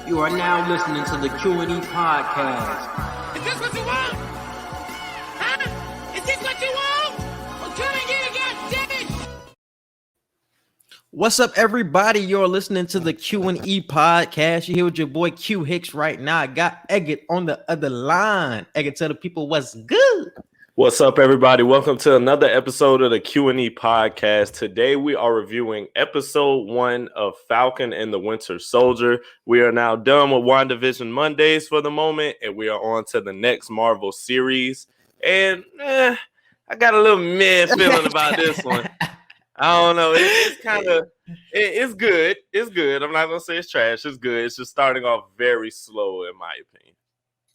You are now listening to the Q&E Podcast. Is this what you want? Huh? Is this what you want? Well, come and get it, goddammit! What's up, everybody? You're listening to the Q&E Podcast. You're here with your boy Q Hicks right now. I got Eggett on the other line. Eggett, tell the people what's good. What's up, everybody? Welcome to another episode of the Q&E Podcast. Today, we are reviewing episode 1 of Falcon and the Winter Soldier. We are now done with WandaVision Mondays for the moment, and we are on to the next Marvel series. And I got a little meh feeling about this one. I don't know. It's kind of, it's good. It's good. I'm not going to say it's trash. It's good. It's just starting off very slow, in my opinion.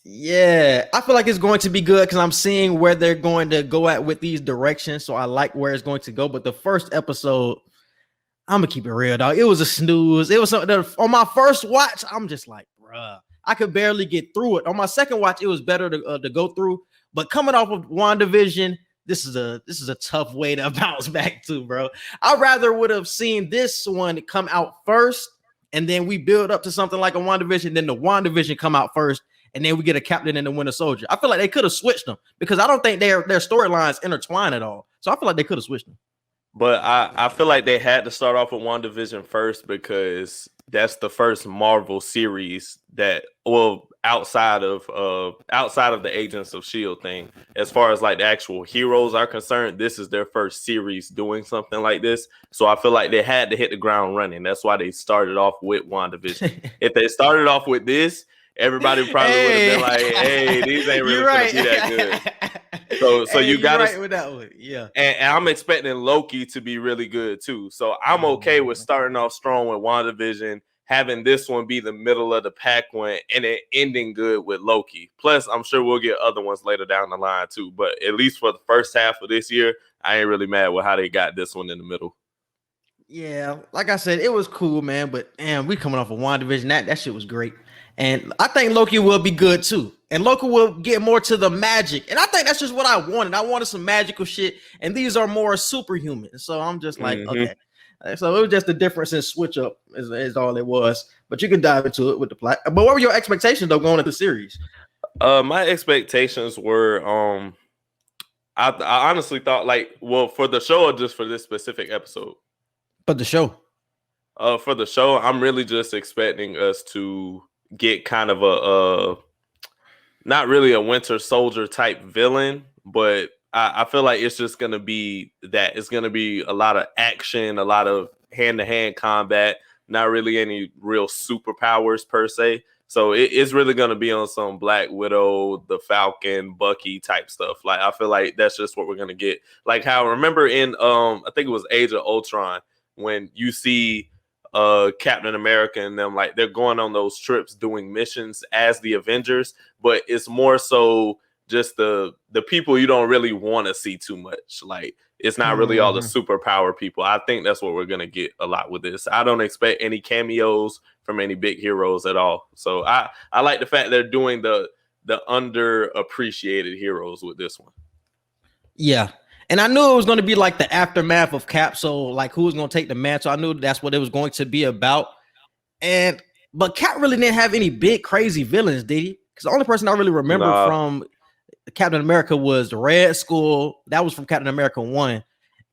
Yeah, I feel like it's going to be good because I'm seeing where they're going to go at with these directions. So I like where it's going to go. But the first episode, I'm going to keep it real, dog. It was a snooze. It was something on my first watch. I'm just like, bruh, I could barely get through it. On my second watch, it was better to go through. But coming off of WandaVision, this is a tough way to bounce back to, bro. I rather would have seen this one come out first, and then we build up to something like a WandaVision, then the WandaVision come out first, and then we get a Captain and the Winter Soldier. I feel like they could have switched them because I don't think their storylines intertwine at all. So I feel like they could have switched them. But I feel like they had to start off with WandaVision first because that's the first Marvel series that, well, outside of the Agents of S.H.I.E.L.D. thing, as far as like the actual heroes are concerned, this is their first series doing something like this. So I feel like they had to hit the ground running. That's why they started off with WandaVision. If they started off with this, everybody probably would have been like, "Hey, these ain't really gonna be that good." So you got right with that one, yeah. And I'm expecting Loki to be really good too. So I'm okay with starting off strong with WandaVision, having this one be the middle of the pack one, and then ending good with Loki. Plus, I'm sure we'll get other ones later down the line too. But at least for the first half of this year, I ain't really mad with how they got this one in the middle. Yeah, like I said, it was cool, man. But damn, we coming off of WandaVision. That shit was great. And I think Loki will be good too. And Loki will get more to the magic. And I think that's just what I wanted. I wanted some magical shit. And these are more superhuman. So I'm just like, okay. So it was just the difference in switch up is all it was. But you can dive into it with the plot. But what were your expectations though going into the series? My expectations were I honestly thought for the show or just for this specific episode? For the show. For the show, I'm really just expecting us to get kind of a not really a Winter Soldier type villain, but I feel like it's just gonna be that. It's gonna be a lot of action, a lot of hand-to-hand combat, not really any real superpowers per se. So it's really gonna be on some Black Widow, the Falcon, Bucky type stuff. Like I feel like that's just what we're gonna get. Like how remember in I think it was Age of Ultron when you see Captain America and them, like they're going on those trips doing missions as the Avengers, but it's more so just the people you don't really want to see too much. Like it's not really all the superpower people. I think that's what we're gonna get a lot with this. I don't expect any cameos from any big heroes at all. So I like the fact they're doing the underappreciated heroes with this one. Yeah. And I knew it was going to be like the aftermath of Cap. So like who was going to take the mantle? I knew that's what it was going to be about. But Cap really didn't have any big crazy villains, did he? Because the only person I really remember from Captain America was the Red Skull. That was from Captain America 1.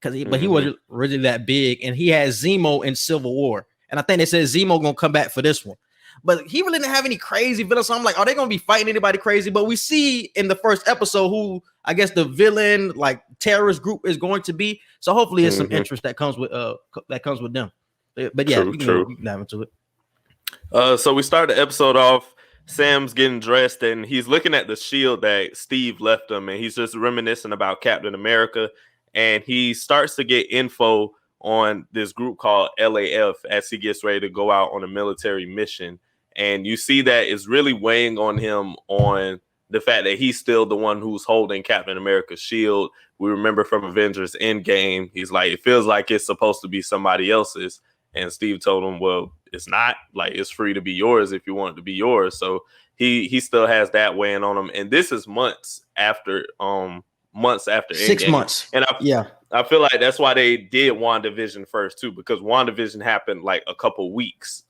But he wasn't really that big. And he had Zemo in Civil War. And I think they said Zemo going to come back for this one. But he really didn't have any crazy villains. So I'm like, are they going to be fighting anybody crazy? But we see in the first episode who I guess the villain, like terrorist group, is going to be. So hopefully, it's some interest that comes with them. But yeah, you can dive into it. So we start the episode off. Sam's getting dressed and he's looking at the shield that Steve left him, and he's just reminiscing about Captain America. And he starts to get info on this group called LAF as he gets ready to go out on a military mission. And you see that it's really weighing on him on the fact that he's still the one who's holding Captain America's shield. We remember from Avengers Endgame, he's like, it feels like it's supposed to be somebody else's. And Steve told him, well, it's not. Like, it's free to be yours if you want it to be yours. So he still has that weighing on him. And this is months after Endgame. 6 months. And I feel like that's why they did WandaVision first too, because WandaVision happened like a couple weeks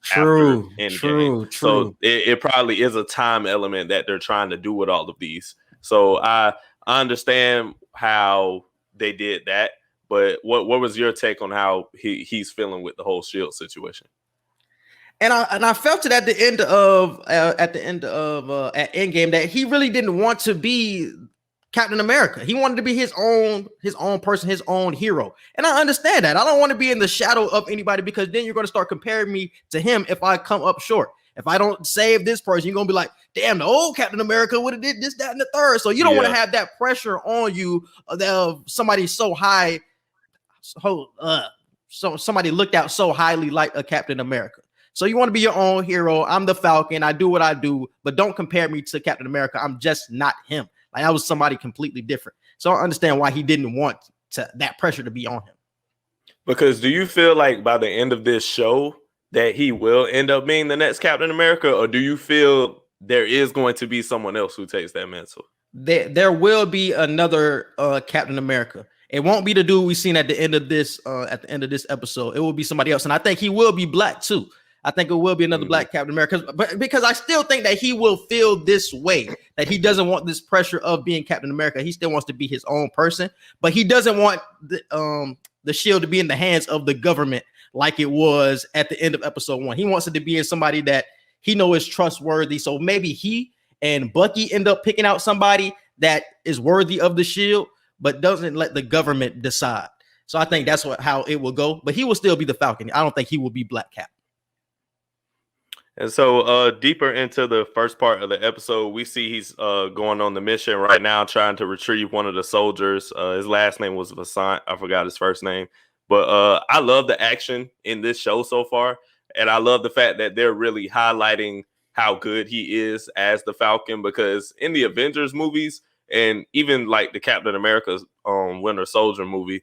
True, after Endgame. true. So it probably is a time element that they're trying to do with all of these. So I understand how they did that, but what was your take on how he's feeling with the whole Shield situation? And I felt it at the end of at Endgame that he really didn't want to be Captain America. He wanted to be his own person, his own hero. And I understand that. I don't want to be in the shadow of anybody, because then you're going to start comparing me to him if I come up short. If I don't save this person, you're going to be like, damn, the old Captain America would have did this, that, and the third. So you don't want to have that pressure on you of somebody so high, so somebody looked out so highly like a Captain America. So you want to be your own hero. I'm the Falcon. I do what I do, but don't compare me to Captain America. I'm just not him. Like, I was somebody completely different. So I understand why he didn't want that pressure to be on him. Because do you feel like by the end of this show that he will end up being the next Captain America, or do you feel there is going to be someone else who takes that mantle? There will be another Captain America. It won't be the dude we seen at the end of this episode. It will be somebody else, and I think he will be black too. I think it will be another black Captain America, but because I still think that he will feel this way, that he doesn't want this pressure of being Captain America. He still wants to be his own person, but he doesn't want the shield to be in the hands of the government like it was at the end of episode 1. He wants it to be in somebody that he knows is trustworthy. So maybe he and Bucky end up picking out somebody that is worthy of the shield, but doesn't let the government decide. So I think that's how it will go, but he will still be the Falcon. I don't think he will be Black Cap. And so deeper into the first part of the episode, we see he's going on the mission right now, trying to retrieve one of the soldiers. His last name was Vasant. I forgot his first name. But I love the action in this show so far. And I love the fact that they're really highlighting how good he is as the Falcon, because in the Avengers movies and even like the Captain America Winter Soldier movie,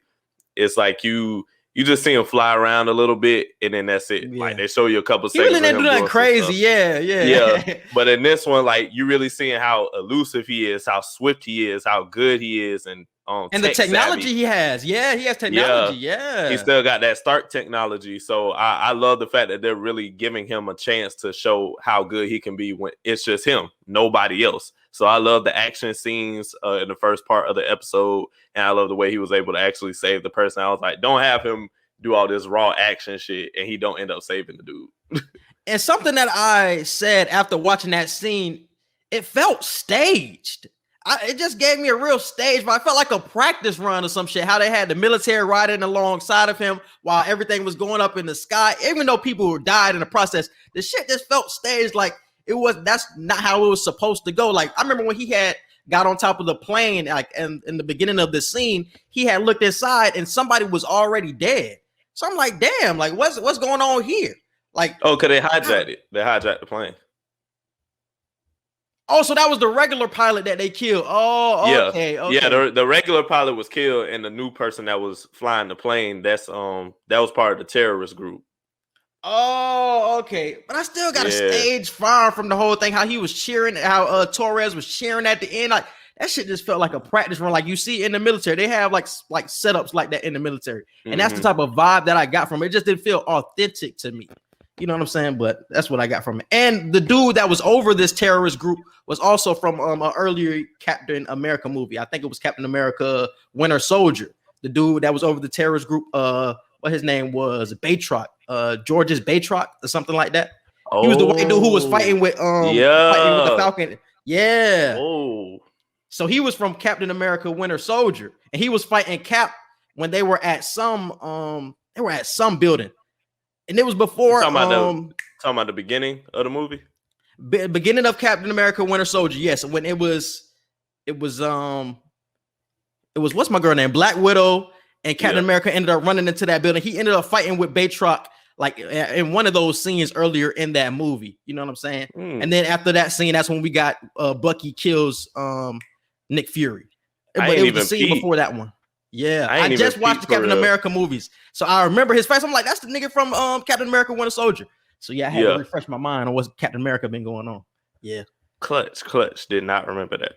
it's like you just see him fly around a little bit, and then that's it. Yeah. Like, they show you a couple seconds. He really didn't do that crazy. Yeah. But in this one, like, you really seeing how elusive he is, how swift he is, how good he is, and the technology savvy. He has. Yeah, he has technology. Yeah. He still got that Stark technology. So I love the fact that they're really giving him a chance to show how good he can be when it's just him, nobody else. So I love the action scenes in the first part of the episode, and I love the way he was able to actually save the person. I was like, don't have him do all this raw action shit, and he don't end up saving the dude. And something that I said after watching that scene, it felt staged. It just gave me a real stage, but I felt like a practice run or some shit. How they had the military riding alongside of him while everything was going up in the sky. Even though people died in the process, the shit just felt staged. Like that's not how it was supposed to go. Like, I remember when he had got on top of the plane, like in the beginning of the scene, he had looked inside and somebody was already dead. So I'm like, damn, like what's going on here? Like, oh, cause they hijacked it. They hijacked the plane. Oh, so that was the regular pilot that they killed. Oh, okay. Yeah, the regular pilot was killed, and the new person that was flying the plane, that was part of the terrorist group. Oh, okay. But I still got a stage fire from the whole thing, how he was cheering, how Torres was cheering at the end. Like, that shit just felt like a practice run. Like you see in the military, they have like setups like that in the military. And that's the type of vibe that I got from it. It just didn't feel authentic to me. You know what I'm saying? But that's what I got from it. And the dude that was over this terrorist group was also from an earlier Captain America movie. I think it was Captain America Winter Soldier. The dude that was over the terrorist group, what his name was, Batroc, Georges Batroc or something like that. He was the white dude who was fighting with the Falcon. Yeah. Oh. So he was from Captain America Winter Soldier, and he was fighting Cap when they were at some building. And it was before talking about the beginning of the movie. Beginning of Captain America Winter Soldier, yes. When it was what's my girl name? Black Widow, and Captain America ended up running into that building. He ended up fighting with Batroc, like in one of those scenes earlier in that movie. You know what I'm saying? And then after that scene, that's when we got Bucky kills Nick Fury. But it was the scene before that one. Yeah, I just watched the Captain America movies, so I remember his face. I'm like, that's the nigga from Captain America Winter Soldier. So yeah, I had to refresh my mind on what's Captain America been going on. Yeah, clutch. Did not remember that.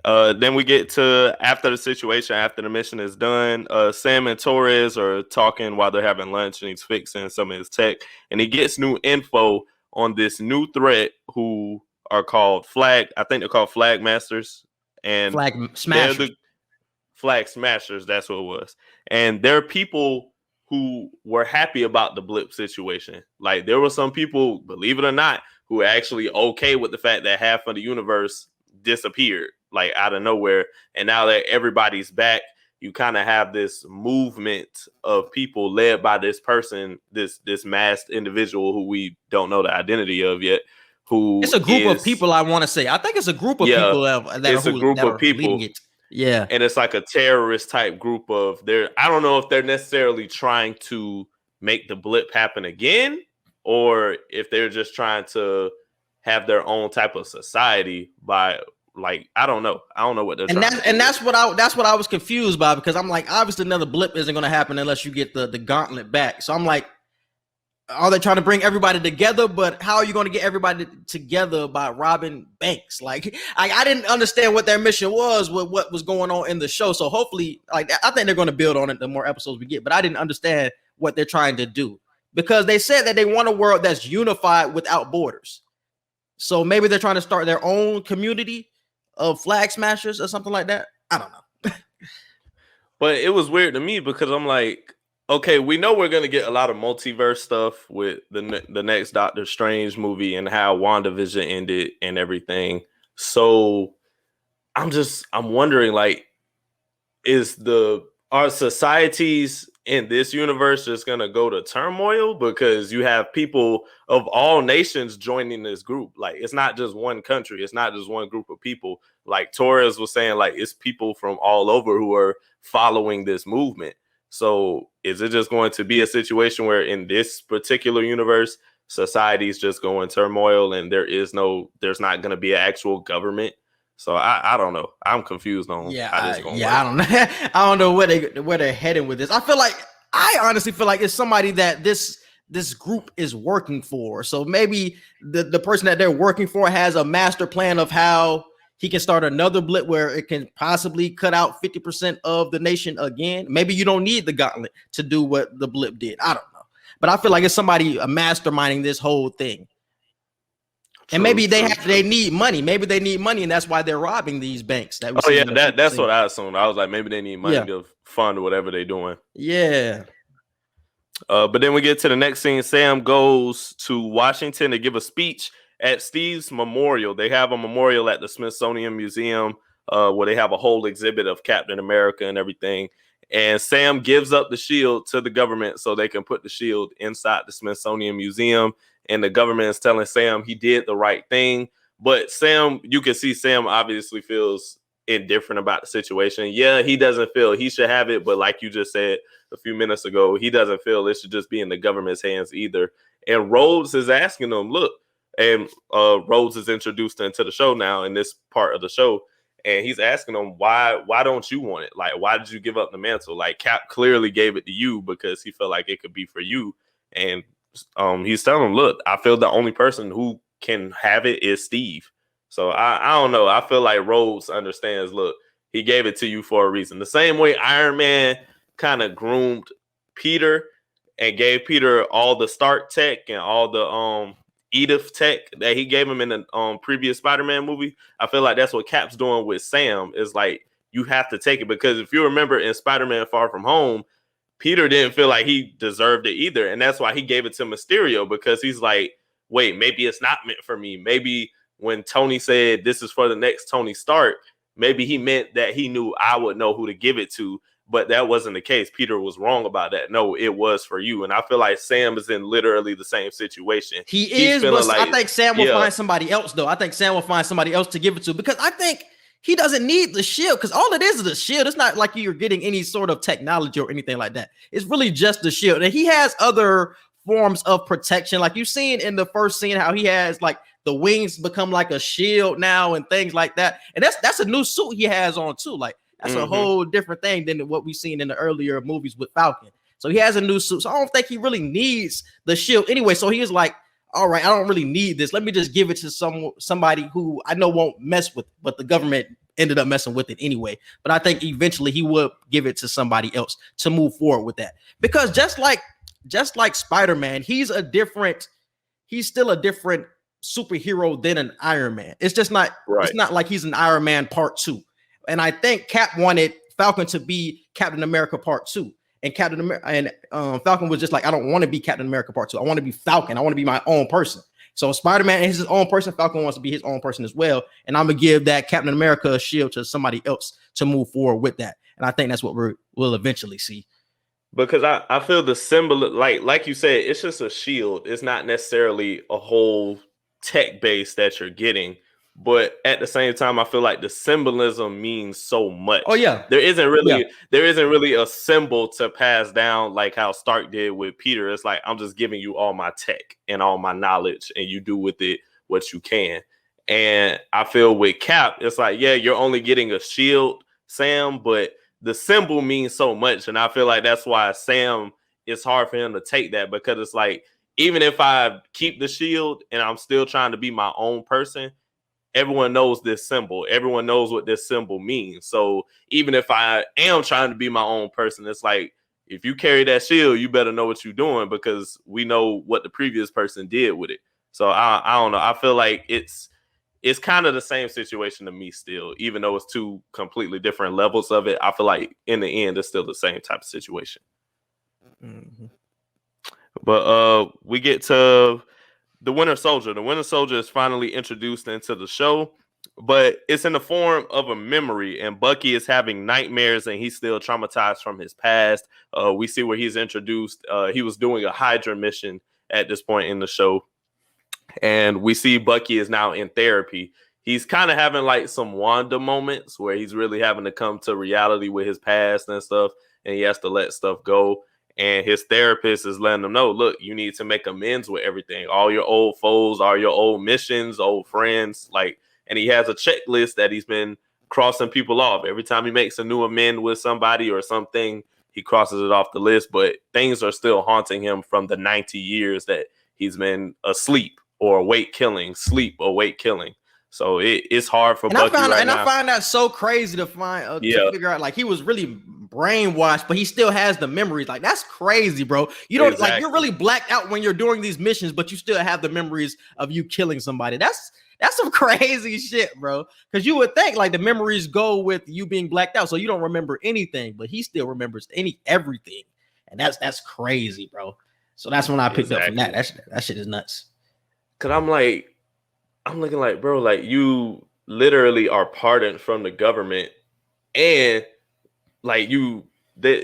Then we get to after the situation, after the mission is done. Sam and Torres are talking while they're having lunch, and he's fixing some of his tech, and he gets new info on this new threat who are called I think they're called Flagmasters, and Smashers. they're the Flagsmashers. That's what it was, and they're people who were happy about the blip situation. Like there were some people, believe it or not, who were actually okay with the fact that half of the universe disappeared like out of nowhere, and now that everybody's back, you kind of have this movement of people led by this person, this masked individual who we don't know the identity of yet. Who it's a group of people. I want to say, I think it's a group of people it's a group of people. Yeah, and it's like a terrorist type group of I don't know if they're necessarily trying to make the blip happen again, or if they're just trying to have their own type of society by. Like I don't know what they're trying to do. And that's what I was confused by, because I'm like, obviously another blip isn't going to happen unless you get the gauntlet back. So I'm like, are they trying to bring everybody together? But how are you going to get everybody together by robbing banks? Like I didn't understand what their mission was with what was going on in the show. So hopefully, like I think they're going to build on it the more episodes we get. But I didn't understand what they're trying to do, because they said that they want a world that's unified without borders. So maybe they're trying to start their own community of flag smashers or something like that. I don't know. But it was weird to me because I'm like, okay, we know we're going to get a lot of multiverse stuff with the next Doctor Strange movie and how WandaVision ended and everything. So I'm wondering, like, are societies in this universe just going to go to turmoil because you have people of all nations joining this group? Like, it's not just one country. It's not just one group of people. Like Torres was saying, like, it's people from all over who are following this movement. So is it just going to be a situation where in this particular universe, society's just going turmoil and there's not going to be an actual government? So I don't know. I'm confused on. I don't know. I don't know where they're heading with this. I honestly feel like it's somebody that this group is working for. So maybe the person that they're working for has a master plan of how he can start another blip where it can possibly cut out 50% of the nation again. Maybe you don't need the gauntlet to do what the blip did. I don't know. But I feel like it's somebody masterminding this whole thing. And maybe they need money. Maybe they need money, and that's why they're robbing these banks. That's what I assumed. I was like, maybe they need money to fund whatever they're doing. Yeah. But then we get to the next scene. Sam goes to Washington to give a speech at Steve's memorial. They have a memorial at the Smithsonian Museum where they have a whole exhibit of Captain America and everything. And Sam gives up the shield to the government so they can put the shield inside the Smithsonian Museum. And the government is telling Sam he did the right thing. But Sam, you can see Sam obviously feels indifferent about the situation. Yeah, he doesn't feel he should have it. But like you just said a few minutes ago, he doesn't feel it should just be in the government's hands either. And Rhodes is asking him, look, and Rhodes is introduced into the show now in this part of the show. And he's asking him, why don't you want it? Like, why did you give up the mantle? Like, Cap clearly gave it to you because he felt like it could be for you. And he's telling him, look, I feel the only person who can have it is Steve. So I don't know. I feel like Rhodes understands, look, he gave it to you for a reason. The same way Iron Man kind of groomed Peter and gave Peter all the Stark tech and all the Edith tech that he gave him in the previous Spider-Man movie. I feel like that's what Cap's doing with Sam, is like, you have to take it. Because if you remember in Spider-Man Far From Home, Peter didn't feel like he deserved it either. And that's why he gave it to Mysterio, because he's like, wait, maybe it's not meant for me. Maybe when Tony said this is for the next Tony Stark, maybe he meant that he knew I would know who to give it to. But that wasn't the case. Peter was wrong about that. No, it was for you. And I feel like Sam is in literally the same situation. He's is, but like, I think Sam will find somebody else, though. I think Sam will find somebody else to give it to, because I think he doesn't need the shield, because all it is a shield. It's not like you're getting any sort of technology or anything like that. It's really just the shield. And he has other forms of protection. Like you've seen in the first scene how he has like the wings become like a shield now and things like that. And that's a new suit he has on too. Like that's a whole different thing than what we've seen in the earlier movies with Falcon. So he has a new suit. So I don't think he really needs the shield anyway. So he was like, all right, I don't really need this. Let me just give it to somebody who I know won't mess with, but the government ended up messing with it anyway. But I think eventually he would give it to somebody else to move forward with that. Because just like Spider-Man, he's still a different superhero than an Iron Man. It's just not It's not like he's an Iron Man Part 2. And I think Cap wanted Falcon to be Captain America Part 2. And Falcon was just like, I don't want to be Captain America Part 2. I want to be Falcon. I want to be my own person. So Spider-Man is his own person. Falcon wants to be his own person as well. And I'm going to give that Captain America shield to somebody else to move forward with that. And I think that's what we'll eventually see. Because I feel the symbol, like you said, it's just a shield. It's not necessarily a whole tech base that you're getting. But at the same time, I feel like the symbolism means so much. Oh yeah, there isn't really a symbol to pass down like how Stark did with Peter. It's like, I'm just giving you all my tech and all my knowledge, and you do with it what you can. And I feel with Cap, it's like, yeah, you're only getting a shield, Sam, but the symbol means so much, and I feel like that's why Sam, it's hard for him to take that, because it's like, even if I keep the shield and I'm still trying to be my own person, everyone knows this symbol. Everyone knows what this symbol means. So even if I am trying to be my own person, it's like, if you carry that shield, you better know what you're doing, because we know what the previous person did with it. So I don't know. I feel like it's kind of the same situation to me still, even though it's two completely different levels of it. I feel like in the end, it's still the same type of situation. Mm-hmm. But we get to the Winter Soldier. The Winter Soldier is finally introduced into the show, but it's in the form of a memory, and Bucky is having nightmares, and he's still traumatized from his past. We see where he's introduced. He was doing a Hydra mission at this point in the show, and we see Bucky is now in therapy. He's kind of having like some Wanda moments where he's really having to come to reality with his past and stuff, and he has to let stuff go. And his therapist is letting him know, look, you need to make amends with everything. All your old foes, all your old missions, old friends. And he has a checklist that he's been crossing people off. Every time he makes a new amend with somebody or something, he crosses it off the list. But things are still haunting him from the 90 years that he's been asleep or awake killing, sleep, awake killing. So it's hard for Bucky right now. I find that so crazy to figure out. Like, he was really brainwashed, but he still has the memories. Like, that's crazy, bro. You don't like, you're really blacked out when you're doing these missions, but you still have the memories of you killing somebody. That's some crazy shit, bro. Because you would think like the memories go with you being blacked out, so you don't remember anything, but he still remembers everything, and that's crazy, bro. So that's when I picked up from that. That shit is nuts. Cause I'm looking like, bro, like, you literally are pardoned from the government, and like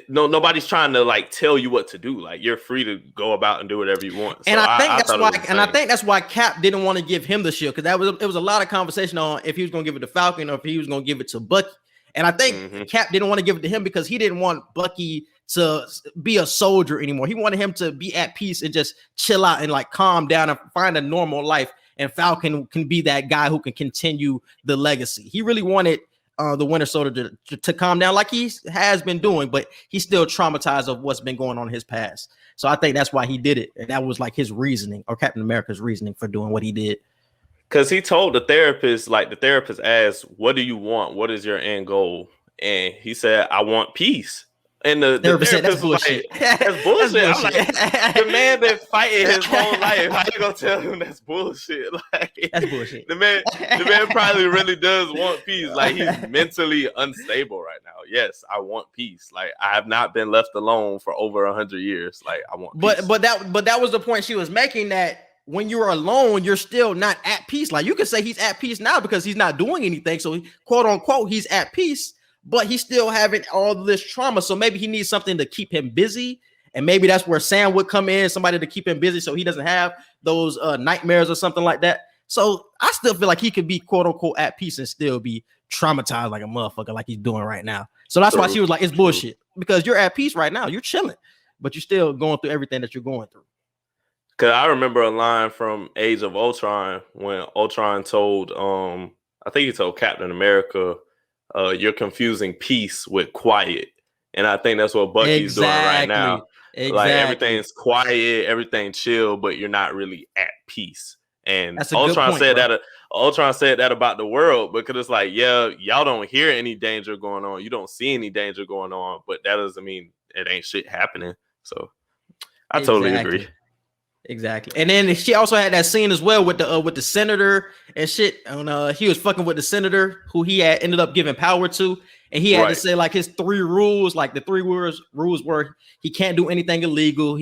nobody's trying to like tell you what to do. Like, you're free to go about and do whatever you want. And so I think that's why Cap didn't want to give him the shield, because it was a lot of conversation on if he was going to give it to Falcon or if he was going to give it to Bucky. And I think Cap didn't want to give it to him because he didn't want Bucky to be a soldier anymore. He wanted him to be at peace and just chill out and like calm down and find a normal life. And Falcon can be that guy who can continue the legacy. He really wanted the Winter Soldier to calm down like he has been doing, but he's still traumatized of what's been going on in his past. So I think that's why he did it. And that was like his reasoning, or Captain America's reasoning for doing what he did. Because he told the therapist asked, what do you want? What is your end goal? And he said, I want peace. And the therapist said, that's bullshit. Like, that's bullshit. I'm like, the man been fighting his whole life. How you gonna tell him that's bullshit? Like, that's bullshit. The man probably really does want peace. Like, he's mentally unstable right now. Yes, I want peace. Like, I have not been left alone for over 100 years. Like, I want peace. But that was the point she was making, that when you're alone, you're still not at peace. Like, you could say he's at peace now because he's not doing anything. So, quote unquote, he's at peace. But he's still having all this trauma. So maybe he needs something to keep him busy. And maybe that's where Sam would come in, somebody to keep him busy so he doesn't have those nightmares or something like that. So I still feel like he could be, quote unquote, at peace and still be traumatized like a motherfucker like he's doing right now. So that's why she was like, it's bullshit. Because you're at peace right now. You're chilling. But you're still going through everything that you're going through. Because I remember a line from Age of Ultron when Ultron told, I think he told Captain America, you're confusing peace with quiet. And I think that's what Bucky's doing right now. Like, everything's quiet, everything chill, but you're not really at peace. And That's a good Ultron point, said bro. that. Ultron said that about the world because it's like, yeah, y'all don't hear any danger going on. You don't see any danger going on, but that doesn't mean it ain't shit happening. So I totally agree. Exactly. And then she also had that scene as well with the senator and shit. And he was fucking with the senator who he had ended up giving power to. And he had to say like his 3 rules, like the 3 rules were he can't do anything illegal.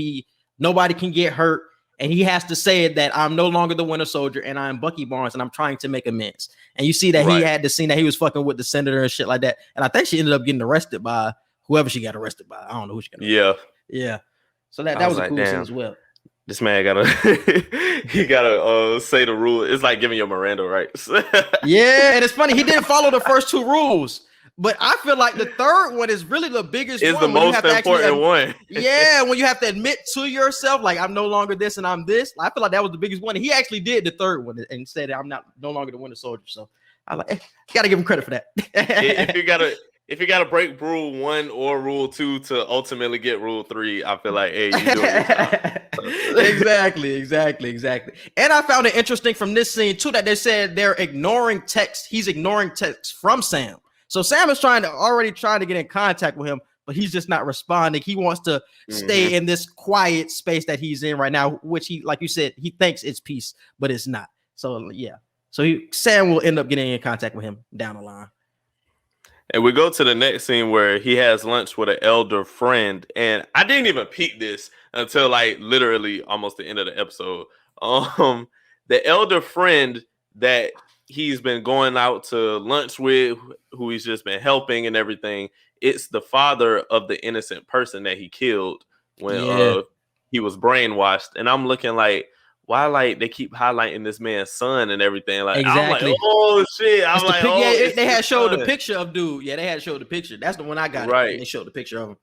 Nobody can get hurt. And he has to say that I'm no longer the Winter Soldier and I'm Bucky Barnes and I'm trying to make amends. And you see that he had the scene that he was fucking with the senator and shit like that. And I think she ended up getting arrested by whoever she got arrested by. I don't know who she got arrested by. Yeah. So that was a cool scene as well. This man gotta say the rule. It's like giving your Miranda rights. Yeah, and it's funny, he didn't follow the first 2 rules. But I feel like the third one is really the biggest one. It's the most important one. Yeah, when you have to admit to yourself, like, I'm no longer this and I'm this. I feel like that was the biggest one. He actually did the third one and said, I'm no longer the Winter Soldier. So I like, gotta give him credit for that. If you gotta break rule 1 or rule 2 to ultimately get rule 3, I feel like, hey, you doing it. Exactly. And I found it interesting from this scene too that they said they're ignoring text. He's ignoring text from Sam. So Sam is trying to get in contact with him, but he's just not responding. He wants to stay in this quiet space that he's in right now, which he, like you said, he thinks it's peace, but it's not. So yeah. So Sam will end up getting in contact with him down the line. And we go to the next scene where he has lunch with an elder friend. And I didn't even peep this until like literally almost the end of the episode. The elder friend that he's been going out to lunch with, who he's just been helping and everything, it's the father of the innocent person that he killed when he was brainwashed. And I'm looking like, why like they keep highlighting this man's son and everything? Like, exactly. I'm like, oh shit. I'm like, they had showed the picture of dude. Yeah, they had showed the picture. That's the one I got. Right. They showed the picture of him.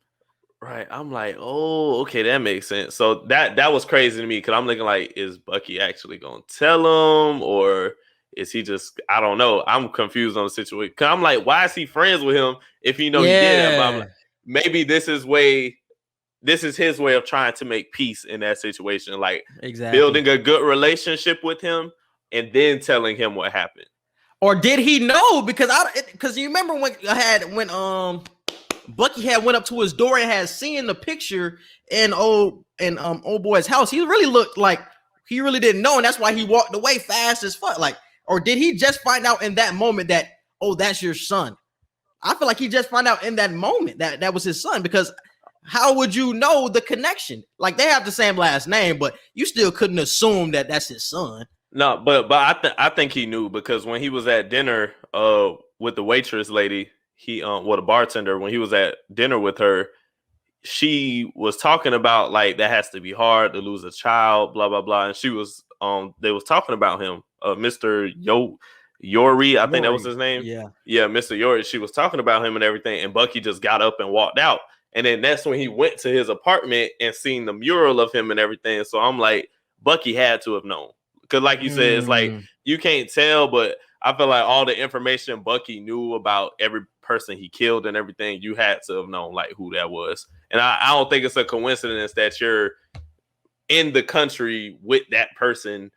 Right. I'm like, oh, okay, that makes sense. So that was crazy to me because I'm looking like, is Bucky actually gonna tell him, or is he just, I don't know. I'm confused on the situation. Cause I'm like, why is he friends with him if he know he did it? But I'm like, maybe this is his way of trying to make peace in that situation. Like building a good relationship with him and then telling him what happened. Or did he know? Because you remember when Bucky had went up to his door and had seen the picture in old boy's house. He really looked like he really didn't know, and that's why he walked away fast as fuck. Like, or did he just find out in that moment that, oh, that's your son? I feel like he just found out in that moment that that was his son, because how would you know the connection? Like, they have the same last name, but you still couldn't assume that that's his son. No, but I think he knew, because when he was at dinner with the waitress lady, the bartender, when he was at dinner with her, she was talking about like that has to be hard to lose a child, blah blah blah, and she was they was talking about him, Mr. Yori, I think that was his name. Yeah, Mr. Yori. She was talking about him and everything, and Bucky just got up and walked out, and then that's when he went to his apartment and seen the mural of him and everything. So I'm like, Bucky had to have known, because like you said, it's like you can't tell, but I feel like all the information Bucky knew about every person he killed and everything, you had to have known like who that was. And I don't think it's a coincidence that you're in the country with that person,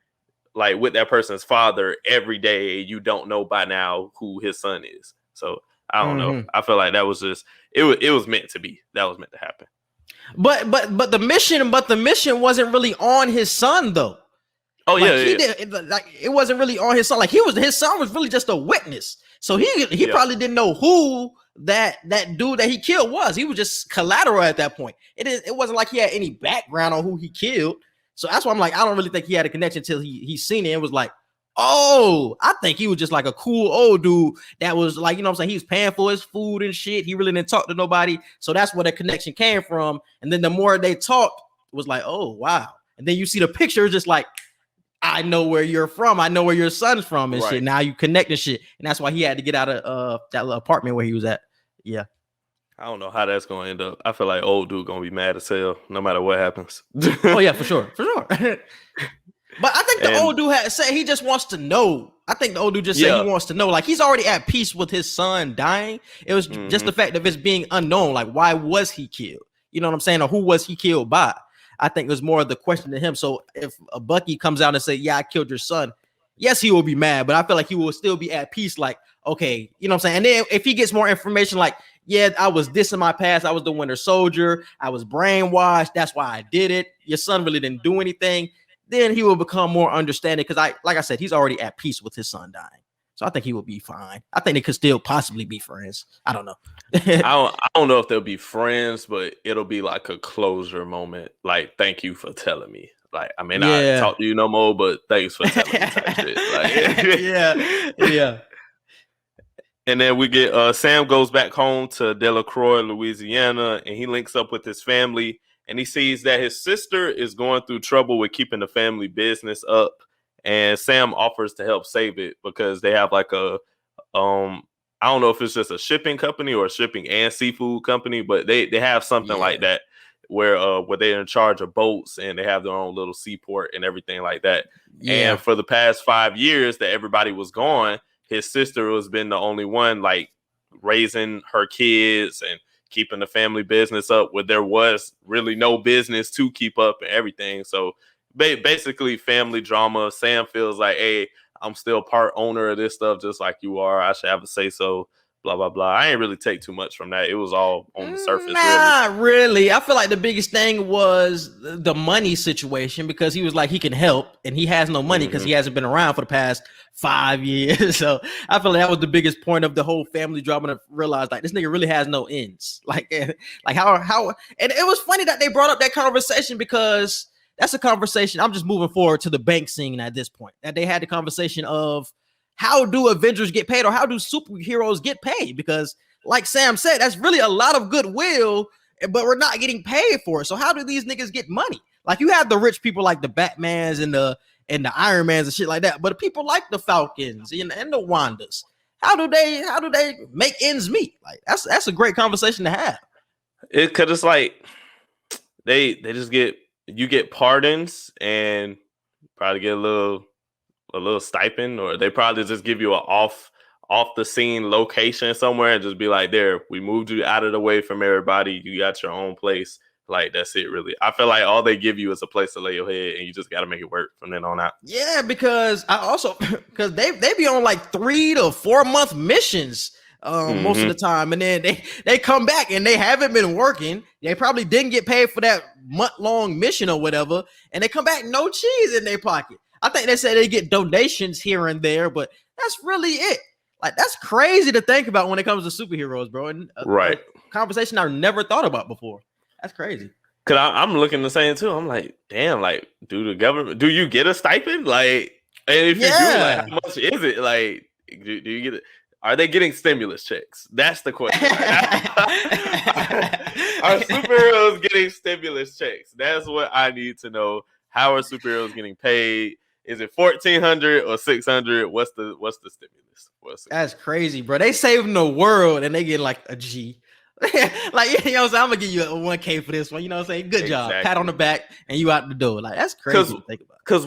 like with that person's father every day. You don't know by now who his son is. So I don't know. I feel like that was just it was meant to be. That was meant to happen. But the mission wasn't really on his son though. Oh, like, it wasn't really on his son. Like, his son was really just a witness. So he probably didn't know who that dude that he killed was. He was just collateral at that point. It wasn't like he had any background on who he killed. So that's why I'm like, I don't really think he had a connection until he seen it and was like, oh, I think he was just like a cool old dude that was like, you know what I'm saying? He was paying for his food and shit. He really didn't talk to nobody. So that's where the connection came from. And then the more they talked, it was like, oh, wow. And then you see the picture, just like, I know where you're from. I know where your son's from and shit. Now you connect and shit. And that's why he had to get out of that little apartment where he was at. Yeah. I don't know how that's going to end up. I feel like old dude going to be mad as hell no matter what happens. Oh, yeah, for sure. But I think the old dude had said he just wants to know. I think the old dude just said he wants to know. Like, he's already at peace with his son dying. It was just the fact of it being unknown. Like, why was he killed? You know what I'm saying? Or who was he killed by? I think it was more of the question to him. So if a Bucky comes out and say, "Yeah, I killed your son," yes, he will be mad, but I feel like he will still be at peace. Like, okay, you know what I'm saying? And then if he gets more information, like, yeah, I was this in my past. I was the Winter Soldier. I was brainwashed. That's why I did it. Your son really didn't do anything. Then he will become more understanding because like I said, he's already at peace with his son dying. So I think he will be fine. I think they could still possibly be friends. I don't know. I don't know if they'll be friends, but it'll be like a closure moment. Like, thank you for telling me. Like, I may not talk to you no more, but thanks for telling me type shit. Like, yeah. And then we get Sam goes back home to Delacroix, Louisiana, and he links up with his family. And he sees that his sister is going through trouble with keeping the family business up. And Sam offers to help save it because they have like a, I don't know if it's just a shipping company or a shipping and seafood company, but they have something like that where they're in charge of boats and they have their own little seaport and everything like that. Yeah. And for the past 5 years that everybody was gone, his sister has been the only one like raising her kids and keeping the family business up where there was really no business to keep up and everything. So basically family drama. Sam feels like, hey, I'm still part owner of this stuff just like you are. I should have a say so. Blah, blah, blah. I ain't really take too much from that. It was all on the surface. Not really. I feel like the biggest thing was the money situation because he was like, he can help and he has no money because he hasn't been around for the past 5 years. So I feel like that was the biggest point of the whole family drama to realize like this nigga really has no ends. Like how, and it was funny that they brought up that conversation because that's a conversation. I'm just moving forward to the bank scene at this point that they had the conversation of, how do Avengers get paid or how do superheroes get paid? Because like Sam said, that's really a lot of goodwill, but we're not getting paid for it. So how do these niggas get money? Like you have the rich people like the Batmans and the Iron Mans and shit like that. But people like the Falcons and the Wandas, how do they make ends meet? Like that's a great conversation to have. Cause it's like they just you get pardons and probably get a little stipend, or they probably just give you a off the scene location somewhere and just be like, there, we moved you out of the way from everybody. You got your own place. Like, that's it, really. I feel like all they give you is a place to lay your head and you just got to make it work from then on out. Yeah, because because they be on like 3 to 4 month missions most of the time. And then they come back and they haven't been working. They probably didn't get paid for that month-long mission or whatever. And they come back, no cheese in their pocket. I think they say they get donations here and there, but that's really it. Like, that's crazy to think about when it comes to superheroes, bro. And a conversation I never thought about before. That's crazy. Cause I'm looking the same too. I'm like, damn, like, do you get a stipend? Like, and if you do, like, how much is it? Like, do you get it? Are they getting stimulus checks? That's the question. Are superheroes getting stimulus checks? That's what I need to know. How are superheroes getting paid? Is it $1,400 or $600? What's the stimulus? That's crazy, bro. They saving the world and they get like a G. Like, you know what I'm saying? I'm gonna give you a 1K for this one. You know what I'm saying? Good job. Pat on the back and you out the door. Like, that's crazy to think about. Because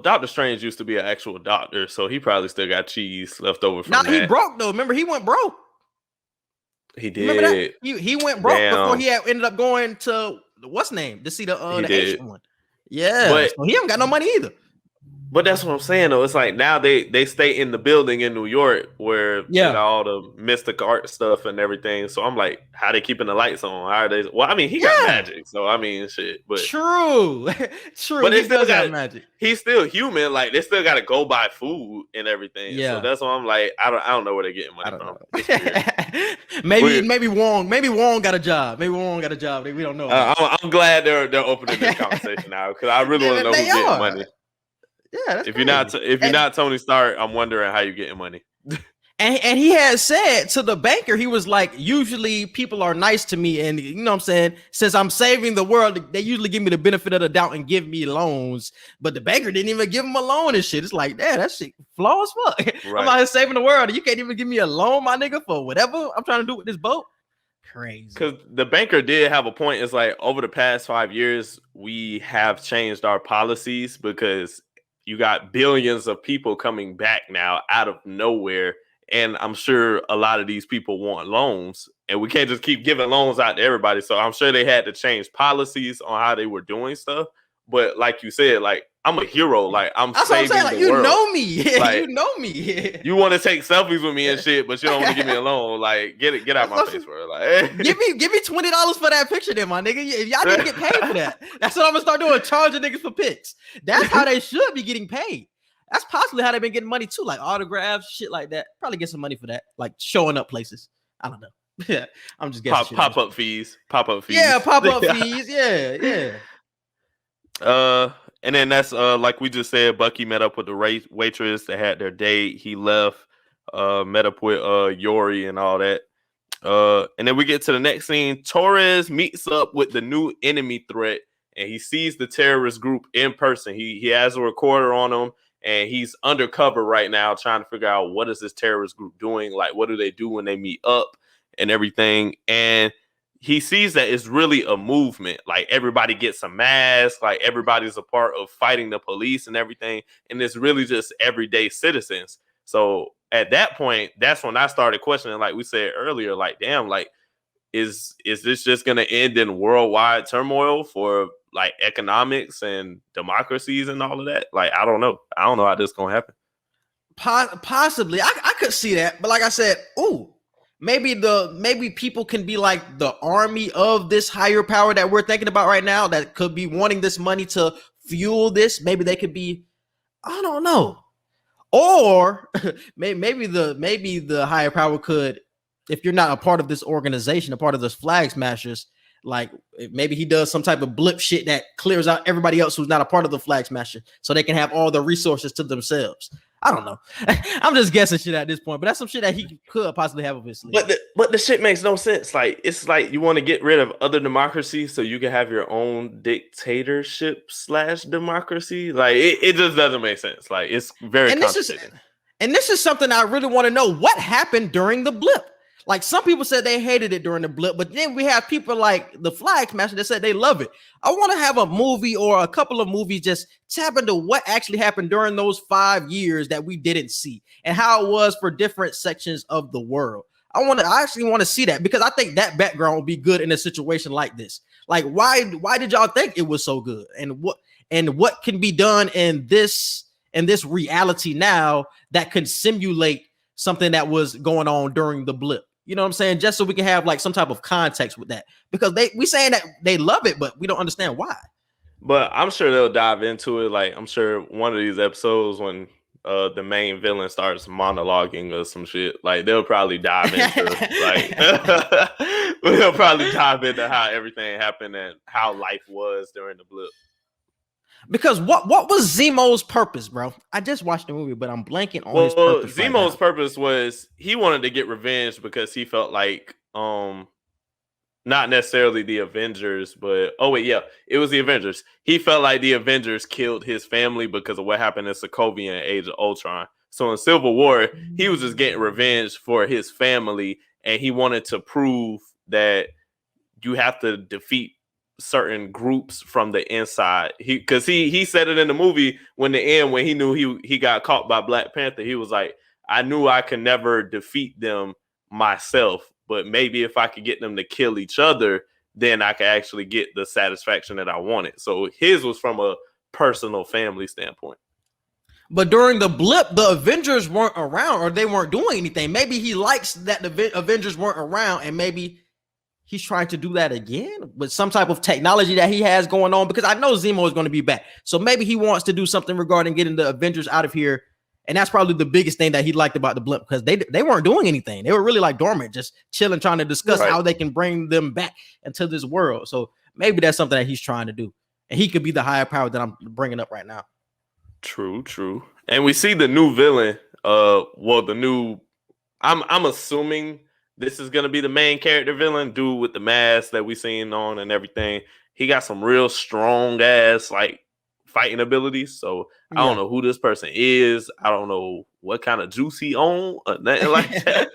Doctor Strange used to be an actual doctor, so he probably still got cheese left over from that. He broke though. Remember, he went broke. He did. He went broke before he ended up going to what's name to see the Asian one. Yeah, but so he haven't got no money either. But that's what I'm saying though. It's like now they stay in the building in New York where you got all the mystic art stuff and everything. So I'm like, how they keeping the lights on? How are they? Well, I mean, he got magic, so I mean, shit. But true. But he still got magic. He's still human. Like, they still got to go buy food and everything. Yeah. So that's why I'm like, I don't know where they're getting money from. maybe Wong got a job. We don't know. I'm glad they're opening this conversation now because I really want to know who's getting money. Yeah, that's if you're not Tony Stark, I'm wondering how you're getting money. And he had said to the banker, he was like, usually people are nice to me, and you know what I'm saying, since I'm saving the world, they usually give me the benefit of the doubt and give me loans. But the banker didn't even give him a loan and shit. It's like, damn, that shit flaw as fuck. Right. I'm out here saving the world, and you can't even give me a loan, my nigga, for whatever I'm trying to do with this boat. Crazy. Because the banker did have a point. It's like, over the past 5 years, we have changed our policies because you got billions of people coming back now out of nowhere. And I'm sure a lot of these people want loans, and we can't just keep giving loans out to everybody. So I'm sure they had to change policies on how they were doing stuff. But like you said, like, I'm a hero. Like, That's what I'm saying. Like, the world. Know me. Like, you know me. You want to take selfies with me and shit, but you don't want to give me a loan. Like, get out my face, bro. Like, give me $20 for that picture, then, my nigga. Y'all need to get paid for that. That's what I'm gonna start doing. Charging niggas for pics. That's how they should be getting paid. That's possibly how they've been getting money too, like autographs, shit like that. Probably get some money for that, like showing up places. I don't know. Yeah, I'm just guessing. Pop up fees. Yeah, pop up fees. Yeah. And then that's like we just said, Bucky met up with the waitress. They had their date. He left. Met up with Yori and all that. And then we get to the next scene. Torres meets up with the new enemy threat, and he sees the terrorist group in person. He has a recorder on him. And he's undercover right now trying to figure out what is this terrorist group doing? Like, what do they do when they meet up and everything? And he sees that it's really a movement. Like, everybody gets a mask. Like, everybody's a part of fighting the police and everything. And it's really just everyday citizens. So at that point, that's when I started questioning, like we said earlier, like, damn, like, is this just going to end in worldwide turmoil for like economics and democracies and all of that? Like, I don't know how this gonna happen. Possibly, I could see that, but like I said, maybe people can be like the army of this higher power that we're thinking about right now, that could be wanting this money to fuel this. Maybe they could be, I don't know, or maybe the higher power could, if you're not a part of this organization, a part of this Flagsmashers, like maybe he does some type of blip shit that clears out everybody else who's not a part of the Flagsmasher, so they can have all the resources to themselves. I don't know. I'm just guessing shit at this point, but that's some shit that he could possibly have up his sleeve. But the shit makes no sense. Like, it's like you want to get rid of other democracies so you can have your own dictatorship / democracy. Like, it just doesn't make sense. Like, it's very complicated. This is something I really want to know. What happened during the blip? Like, some people said they hated it during the blip, but then we have people like the Flagsmashers that said they love it. I want to have a movie or a couple of movies just tap into what actually happened during those 5 years that we didn't see and how it was for different sections of the world. I actually want to see that, because I think that background would be good in a situation like this. Like, why did y'all think it was so good, and what can be done in this reality now that can simulate something that was going on during the blip? You know what I'm saying? Just so we can have like some type of context with that, because we saying that they love it, but we don't understand why. But I'm sure they'll dive into it. Like, I'm sure one of these episodes when the main villain starts monologuing or some shit, like they'll probably dive into like they'll probably dive into how everything happened and how life was during the blip. Because what was Zemo's purpose, bro? I just watched the movie, but I'm blanking on his purpose. Zemo's purpose was he wanted to get revenge because he felt like not necessarily the Avengers, but it was the Avengers. He felt like the Avengers killed his family because of what happened in Sokovia and Age of Ultron. So in Civil War, he was just getting revenge for his family, and he wanted to prove that you have to defeat certain groups from the inside. He said it in the movie when he knew he got caught by Black Panther. He was like, I knew I could never defeat them myself, but maybe if I could get them to kill each other, then I could actually get the satisfaction that I wanted. So his was from a personal family standpoint. But during the blip, the Avengers weren't around, or they weren't doing anything. Maybe he likes that the Avengers weren't around, and maybe he's trying to do that again with some type of technology that he has going on, because I know Zemo is going to be back. So maybe he wants to do something regarding getting the Avengers out of here. And that's probably the biggest thing that he liked about the blip, because they weren't doing anything. They were really like dormant, just chilling, trying to discuss how they can bring them back into this world. So maybe that's something that he's trying to do. And he could be the higher power that I'm bringing up right now. True. And we see the new villain. I'm assuming this is gonna be the main character villain, dude with the mask that we seen on and everything. He got some real strong ass like fighting abilities. So I don't know who this person is. I don't know what kind of juice he on or nothing like that.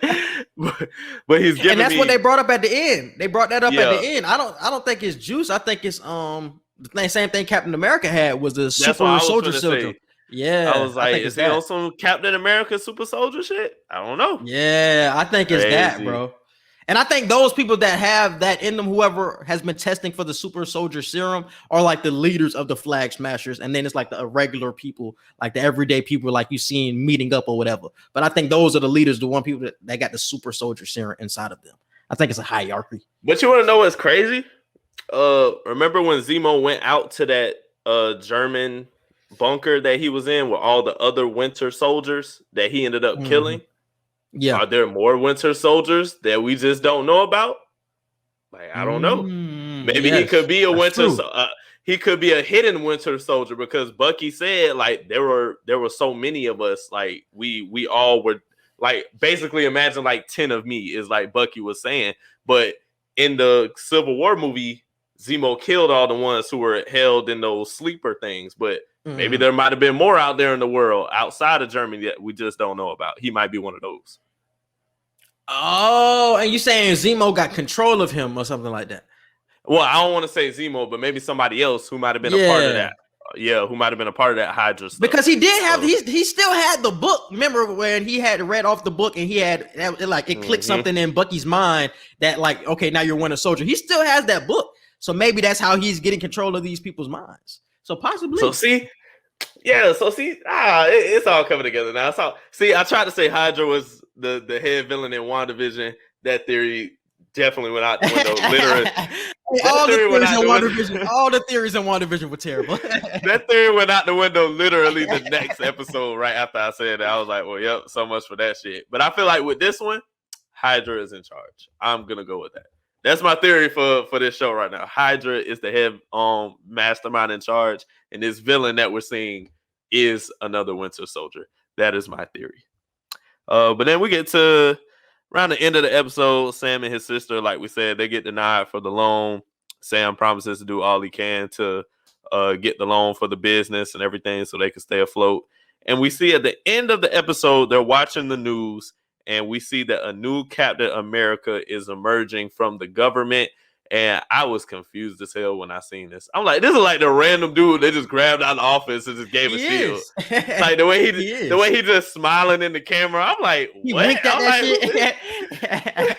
but he's giving. And that's what they brought up at the end. They brought that up at the end. I don't think it's juice. I think it's the same thing Captain America had was the super soldier syndrome. Yeah, I was I like, think it's is he on that. some Captain America super soldier shit? I don't know. Yeah, I think it's that, Crazy. bro. And I think those people that have that in them, whoever has been testing for the super soldier serum, are like the leaders of the Flagsmashers. And then it's like the regular people, like the everyday people, like you seen meeting up or whatever. But I think those are the leaders, the one people that got the super soldier serum inside of them. I think it's a hierarchy. But you want to know what's crazy? Remember when Zemo went out to that German bunker that he was in with all the other Winter Soldiers that he ended up killing? Yeah. Are there more Winter Soldiers that we just don't know about? Like, I don't know. Maybe he could be a he could be a hidden Winter Soldier, because Bucky said like there were so many of us, like we all were, like, basically imagine like 10 of me is like Bucky was saying. But in the Civil War movie, Zemo killed all the ones who were held in those sleeper things. But maybe there might have been more out there in the world outside of Germany that we just don't know about. He might be one of those. Oh, and you saying Zemo got control of him or something like that? Well, I don't want to say Zemo, but maybe somebody else who might have been a part of that. Yeah, who might have been a part of that Hydra stuff. Because he did have, he still had the book. Remember when he had read off the book and he had it clicked something in Bucky's mind that like, okay, now you're Winter Soldier. He still has that book. So maybe that's how he's getting control of these people's minds. So possibly. So see, it's all coming together now. So see, I tried to say Hydra was the head villain in WandaVision. That theory definitely went out the window. Literally. All the theories in WandaVision were terrible. That theory went out the window literally the next episode right after I said that. I was like, well, yep, so much for that shit. But I feel like with this one, Hydra is in charge. I'm going to go with that. That's my theory for this show right now. Hydra is the head mastermind in charge, and this villain that we're seeing is another Winter Soldier. That is my theory. But then we get to around the end of the episode, Sam and his sister, like we said, they get denied for the loan. Sam promises to do all he can to get the loan for the business and everything so they can stay afloat. And we see at the end of the episode, they're watching the news, and we see that a new Captain America is emerging from the government. And I was confused as hell when I seen this. I'm like, this is like the random dude they just grabbed out of the office and just gave a shield. Like the way he just smiling in the camera. I'm like, he what? winked at that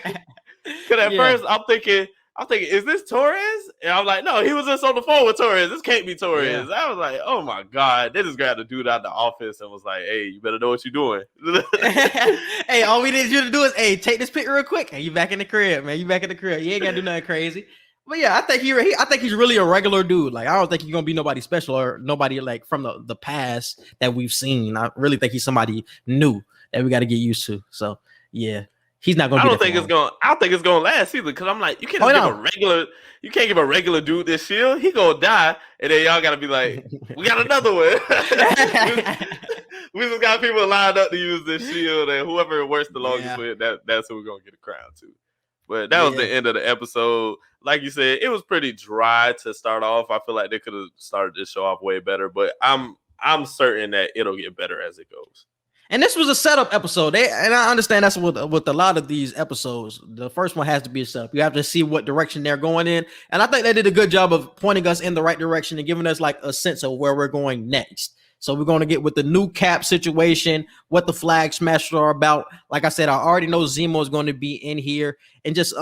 shit. Because at first I'm thinking, is this Torres? And I'm like, no, he was just on the phone with Torres. This can't be Torres. Yeah. I was like, oh my God. They just grabbed the dude out of the office and was like, hey, you better know what you're doing. Hey, all we need you to do is, hey, take this pic real quick. Hey, you back in the crib, man. You back in the crib. You ain't got to do nothing crazy. But yeah, I think he's really a regular dude. Like, I don't think he's going to be nobody special or nobody like from the past that we've seen. I really think he's somebody new that we got to get used to. So, yeah. He's not gonna. I don't think it's gonna last either. Because I'm like, you can't give a regular dude this shield. He gonna die, and then y'all gotta be like, we got another one. we just got people lined up to use this shield, and whoever it works the longest with, that's who we're gonna get a crown to. But that was the end of the episode. Like you said, it was pretty dry to start off. I feel like they could have started this show off way better, but I'm certain that it'll get better as it goes. And this was a setup episode. And I understand that's with a lot of these episodes. The first one has to be a setup. You have to see what direction they're going in. And I think they did a good job of pointing us in the right direction and giving us like a sense of where we're going next. So we're going to get with the new Cap situation, what the Flagsmashers are about. Like I said, I already know Zemo is going to be in here, and just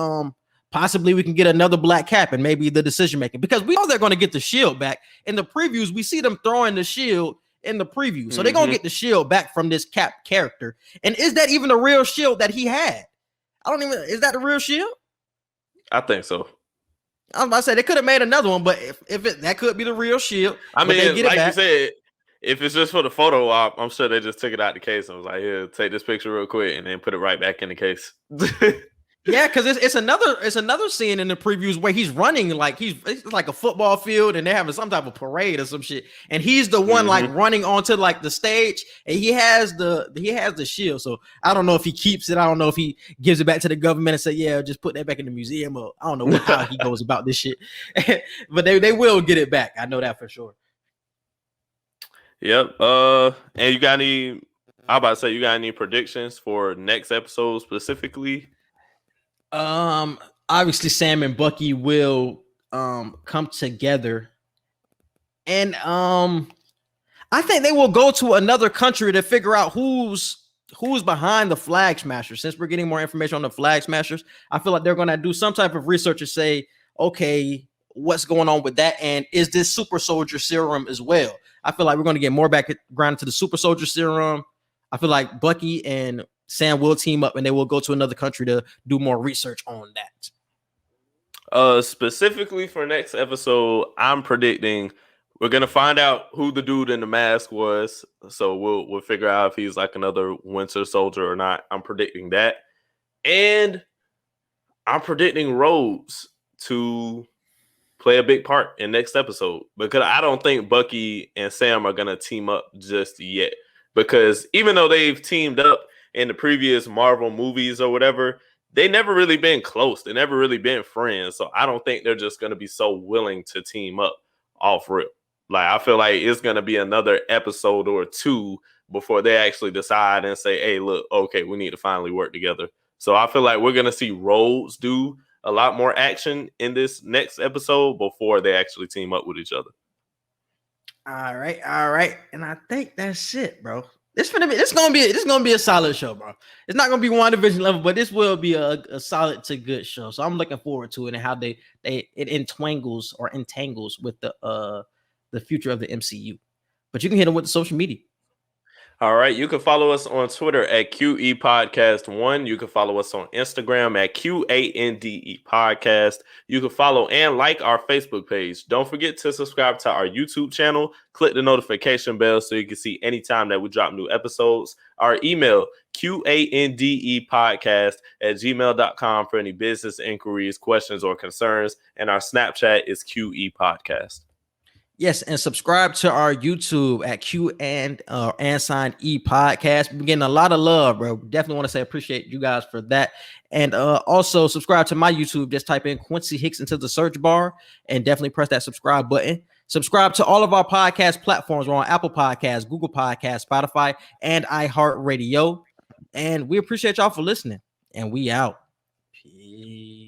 possibly we can get another Black Cap and maybe the decision making, because we know they're going to get the shield back. In the previews, we see them throwing the shield in the preview. So they're going to get the shield back from this Cap character. And is that even the real shield that he had? Is that the real shield? I think so. I was about to say they could have made another one, but if that could be the real shield. I mean, like you said, if it's just for the photo op, I'm sure they just took it out the case and was like, here, take this picture real quick and then put it right back in the case. Yeah, because it's another scene in the previews where he's running like it's like a football field and they're having some type of parade or some shit, and he's the one like running onto like the stage, and he has the shield. So I don't know if he keeps it. I don't know if he gives it back to the government and say, yeah, just put that back in the museum. Or I don't know how he goes about this shit, but they will get it back. I know that for sure. Yep. And you got any? I'm about to say, you got any predictions for next episode specifically? Obviously Sam and Bucky will come together, and I think they will go to another country to figure out who's behind the Flagsmashers. Since we're getting more information on the Flagsmashers, I feel like they're going to do some type of research and say, okay, what's going on with that? And is this super soldier serum as well? I feel like we're going to get more background into the super soldier serum. I feel like Bucky and Sam will team up and they will go to another country to do more research on that. Specifically for next episode, I'm predicting we're gonna find out who the dude in the mask was. So we'll figure out if he's like another Winter Soldier or not. I'm predicting that. And I'm predicting Rhodes to play a big part in next episode, because I don't think Bucky and Sam are gonna team up just yet. Because even though they've teamed up in the previous Marvel movies or whatever, they never really been close. They never really been friends. So I don't think they're just gonna be so willing to team up off rip. Like, I feel like it's going to be another episode or two before they actually decide and say, hey, look, okay, we need to finally work together. So I feel like we're going to see Rhodes do a lot more action in this next episode before they actually team up with each other. All right. And I think that's it, bro. This gonna be a solid show, bro. It's not gonna be WandaVision level, but this will be a solid to good show. So I'm looking forward to it and how it entangles with the future of the MCU. But you can hit them with the social media. All right. You can follow us on Twitter at QE Podcast 1. You can follow us on Instagram at QANDE Podcast. You can follow and like our Facebook page. Don't forget to subscribe to our YouTube channel. Click the notification bell so you can see anytime that we drop new episodes. Our email, QANDEpodcast@gmail.com for any business inquiries, questions, or concerns. And our Snapchat is QE Podcast. Yes, and subscribe to our YouTube at Q and sign E Podcast. We're getting a lot of love, bro. Definitely want to say appreciate you guys for that. And also subscribe to my YouTube. Just type in Quincy Hicks into the search bar and definitely press that subscribe button. Subscribe to all of our podcast platforms. We're on Apple Podcasts, Google Podcasts, Spotify, and iHeartRadio. And we appreciate y'all for listening. And we out. Peace.